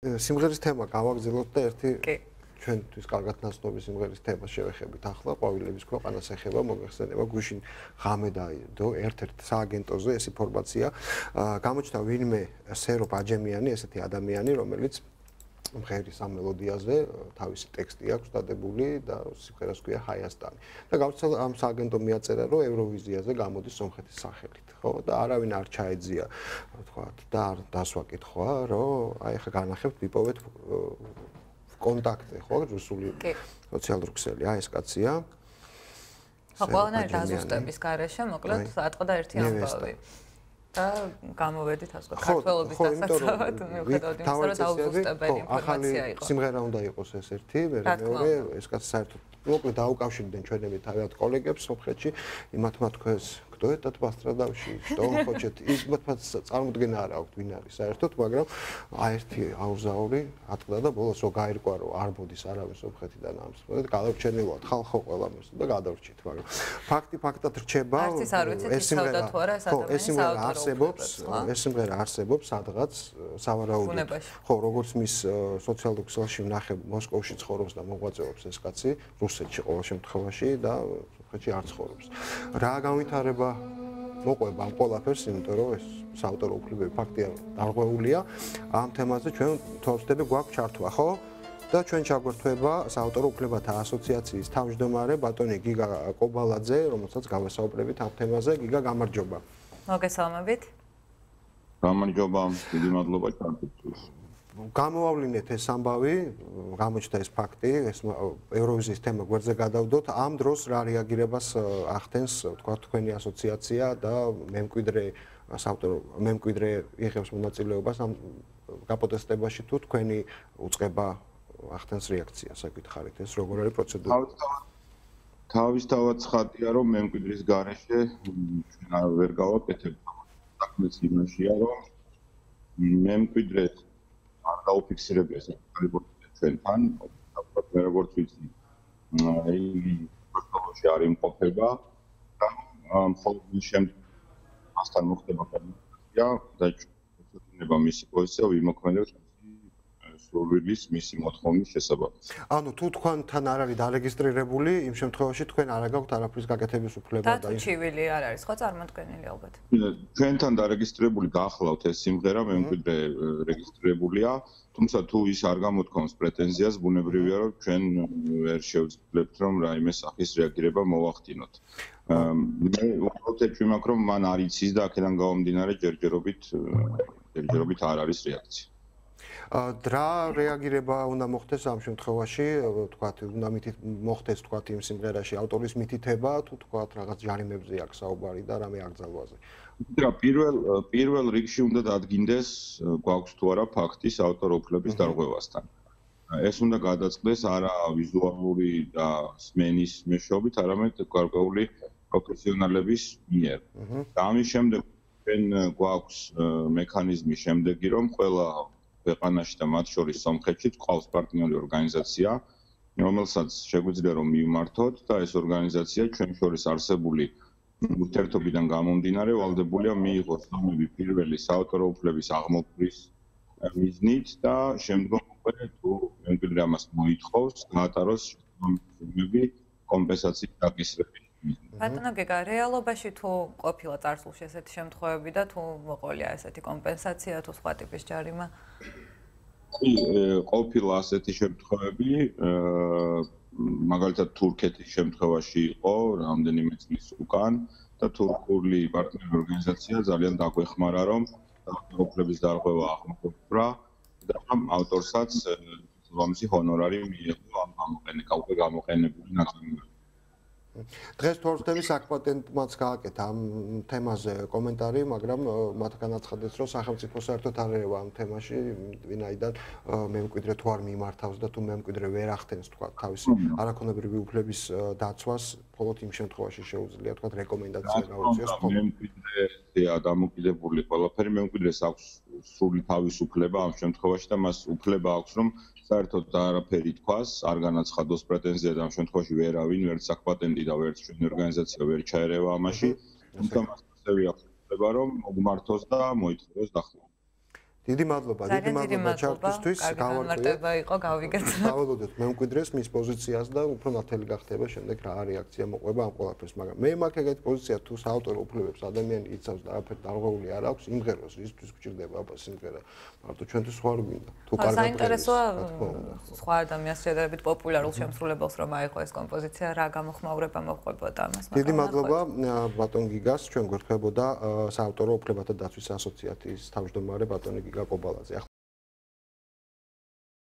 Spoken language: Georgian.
სიმღერის თემა გავაგრძელოთ და ერთი ჩვენთვის კარგად ნაცნობი სიმღერის თემას შევეხებით ახლა ყვავილების ქვეყანას ეხება მოგეხსენება გუშინ ღამე დაიდო ერთ-ერთ სააგენტოზე ეს ინფორმაცია გამოჩნდა ვინმე სეროფ აჯემიანი ესეთი ადამიანი რომელიც მღერის ამ მელოდიაზე თავისი ტექსტი აქვს დადებული და სიმღერას ქვია ჰაიასტანი და გავრცელდა ამ სააგენტომ მიაწერა რომ ევროვიზიაზე გამოდის სომხეთის სახელით ხო და არავინ არ ჩაეძია ვთქვათ და არ დასვაკითხვა რომ აი ხა განახებთ ვიპოვეთ კონტაქტი ხო რუსული სოციალური ქსელი აი ეს კაცია ხო ყველანაირ დაზუსტების გარეშე მოკლედ ატყდა ერთი ამბავი და გამოვედით ასე ვთქვათ ქართველობის დასაცავად მიუხედავად იმისა რომ დაუზუსტებელი ინფორმაცია იყო სიმღერა უნდა იყოს ეს ერთი მეორე ეს კაცი საერთოდ მოკლედ დაუკავშირდნენ ჩვენები თავად კოლეგებს სომხეთში იმათმა თქვენს გდოეთად პასტრადავში შტომ ხოჭეთ იმათმა წარმოდგენა არ აქვს ვინ არის საერთოდ მაგრამ აი ერთი აუზაური ატყდა და ბოლოს რო გაირკვა რომ არ მოდის არავინ სომხეთიდან ამ სწორედ გადავრჩენილად ხალხო ყველა მოსდა და გადავრჩით მაგრამ ფაქტი ფაქტად რჩება ეს სიმღერა ეს სიმღერა არსებობს სადღაც სავარაუდოდ ხო როგორც მის სოციალურ ქსელში ვნახე მოსკოვში ცხოვრობს და მოღვაწეობს ეს კაცი რუსეთში ყოველ შემთხვევაში და სომხეთში არ ცხოვრობს რა განვითარება მოყვება ამ ყველაფერს იმიტომ რომ ეს საავტორო უფლებები ფაქტია დარღვეულია ამ თემაზე ჩვენ თორსტები გვაქვს ჩართვა ხო და ჩვენ ჩაგვერთვება საავტორო უფლებათა ასოციაციის თავმჯდომარე ბატონი გიგა კობალაძე რომელსაც გავესაუბრებით ამ თემაზე გიგა გამარჯობა მოგესალმებით გამარჯობა დიდი მადლობა ჩართვისთვის გამოვავლინეთ ეს ამბავი, გამოჩნდა ეს ფაქტი, ეს ევროვიზიის თემა გვერდზე გადავდოთ. ამ დროს რა რეაგირებას ახდენს, თქვა თქვენი ასოციაცია და მემკვიდრე იღებს მონაწილეობას ამ გაპროტესტებაში თუ თქვენი უწყება ახდენს რეაქციას, აკითხარით ეს როგორ არის პროცედურა? თავისთავად ცხადია, რომ მემკვიდრის გარეშე ჩვენ ვერ გავაკეთებთ საქმეს იმაშია, რომ მემკვიდრეს არ დაუფიქსირებია საკუთარი ჩვენთან, თუმცა მე როგორც ვიცი, იგი პროცედურაში არ იმყოფება და მხოლოდ შემდეგ ასთან მოხდება კომუნიკაცია და ჩვენება მისი პოზიცია ვიმოქმედებთ სურვილის მისი მოთხოვნის შესაბამისად. ანუ თუ თქვენთან არ არის დარეგისტრირებული, იმ შემთხვევაში თქვენ არ გაქვთ არაფრის გაკეთების უფლება და ჩივილი არ არის ხო წარმოქმნილი ალბათ. ჩვენთან დარეგისტრირებული გახლავთ ეს სიმღერა, მემკვიდრე რეგისტრირებულია, თუმცა თუ ის არ გამოთქვამს პრეტენზიას, ბუნებრივია რომ ჩვენ ვერ შევძლებთ რომ რაიმე სახის რეაგირება მოვახდინოთ. მე უბრალოდ ვიმაქ რომ მან არ იცის და აქედან გამომდინარე ჯერჯერობით არ არის რეაქცია. რა რეაგირება უნდა მოხდეს ამ შემთხვევაში, თქვათ, უნდა მოხდეს თქვათ იმ სიმღერაში ავტორის მითითება, თუ თქვათ რაღაც ჯარიმებზე აქვს საუბარი და რამე აკრძალვაზე. და პირველ რიგში უნდა დადგინდეს გვაქვს თუ არა ფაქტი საავტორო უფლების დარღვევასთან. ეს უნდა გადაწყდეს არა ვიზუალური და სმენის მეშვეობით, არამედ გარკვეული პროფესიონალების მიერ. და ამის შემდეგ ჩვენ გვაქვს მექანიზმი შემდეგი, რომ ყველა ქვეყანაში და მათ შორის სომხეთში ყავს პარტნიორი ორგანიზაცია, რომელსაც შეგვიძლია რომ მივმართოთ და ეს ორგანიზაცია ჩვენ შორის არსებული ურთიერთობიდან გამომდინარე ვალდებულია მიიღოს სამები პირველი საავტორო უფლების აღმოფხვის მიზნით და შემდგომ უკვე თუ მემკვიდრე ამას მოითხოვს, გაატაროს შემდგომი კომპენსაციის დაკისრების მიზნით. ბატონო გეგა, რეალობაში თუ ყოფილა წარსულში ესეთი შემთხვევები და თუ მოყოლია ესეთი კომპენსაცია თუ სხვა ტიპის ჯარიმა? ყოფილა ასეთი შემთხვევები, მაგალითად თურქეთის შემთხვევაში იყო რამდენიმე წლის უკან და თურქული პარტნიორი ორგანიზაცია ძალიან დაგვეხმარა რომ უფლების დარღვევა აღმოფხვრა და ავტორსაც შესაბამისი ჰონორარი მიიღო ამ გამოყენებული ნაწარმოებისათვის. დღეს თორსტების აკპატენტმაც გააკეთა ამ თემაზე კომენტარი, მაგრამ მათ განაცხადეს, რომ სახელმწიფო საერთოდ არ ერევა ამ თემაში, ვინაიდან მემკვიდრე თუ არ მიმართავს და თუ მემკვიდრე ვერ ახდენს თქვა თავისი არაქონებრივი უფლების დაცვას, მხოლოდ იმ შემთხვევაში შეუძლია თქვა რეკომენდაცია გაუწიოს ხოლმე. მემკვიდრეა დამოკიდებული ყველაფერი, მემკვიდრეს აქვს სრული თავისუფლება ამ შემთხვევაში და მას უფლება აქვს რომ საერთოდ არაფერი თქვას, არ განაცხადოს პრეტენზია და ამ შემთხვევაში ვერავინ, ვერც საკპატენტი და ვერც ჩვენი ორგანიზაცია ვერ ჩაერევა ამაში, თუმცა მას ასევე აქვს უფლება რომ მოგმართოს და მოითხოვოს დახმარება. დიდი მადლობა ჩართვისთვის. გამარტება იყო, გავიგეთ. დავველოდოთ მემკვიდრეს მის პოზიციას და უფრო ნათელი გახდება შემდეგ რა რეაქცია მოყვება ამ ყველაფერს, მაგრამ მე მაქვს ეგეთი პოზიცია თუ საავტორო უფლებებს ადამიანი იცავს და არაფერი დარღვეული არ აქვს, იმღეროს რისთვის გვჭირდება აბა სიმღერა. მარტო ჩვენთვის სხვა არ გვინდა. თუ კარგად საინტერესოა სხვა ადამიანს შედარებით პოპულარულ შემსრულებელს რომ აიღო ეს კომპოზიცია, რა გამოხმაურება მოყვებოდა ამას. დიდი მადლობა ბატონ გიგას, ჩვენ გვერდებოდა საავტორო უფლებათა დაცვის ასოციაციის თავმჯდომარე ბატონი გიგა ყობალაძე.